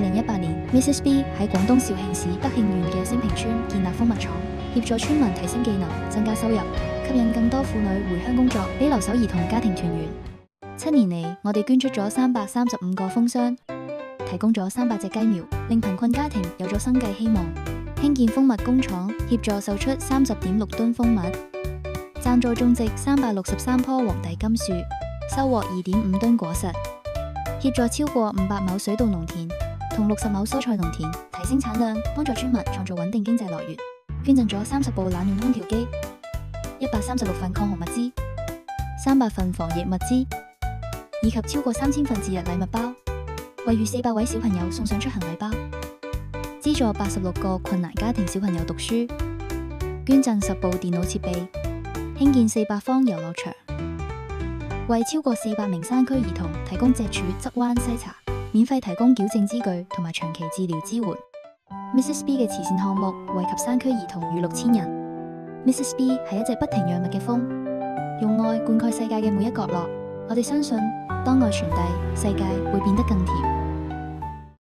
2018年 ，Mrs B 喺廣東肇慶市德慶縣嘅升平村建立蜂蜜廠，協助村民提升技能、增加收入，吸引更多婦女回鄉工作，俾留守兒童家庭團圓。7年嚟，我哋捐出咗335個蜂箱，提供咗300隻雞苗，令貧困家庭有咗生計希望。興建蜂蜜工廠，協助售出30.6噸蜂蜜，贊助種植363棵皇帝金樹，收穫2.5噸果實，協助超過500畝水稻農田同60畝蔬菜農田提升產量，幫助村民創造穩定經濟來源。捐贈咗30部冷暖空調機、136份抗洪物資、300份防疫物資，以及超過3000份節日禮物包，為逾400位小朋友送上出行禮包，資助86個困難家庭小朋友讀書，捐贈10部電腦設備，興建400方遊樂場，為超過400名山區兒童提供脊柱側彎篩查，免費提供矯正資具同埋長期治療支援。Mrs B 嘅慈善項目惠及山區兒童逾6000人。Mrs B 係一隻不停讓蜜嘅蜂，用愛灌溉世界嘅每一角落。我哋相信，當愛傳遞，世界會變得更甜。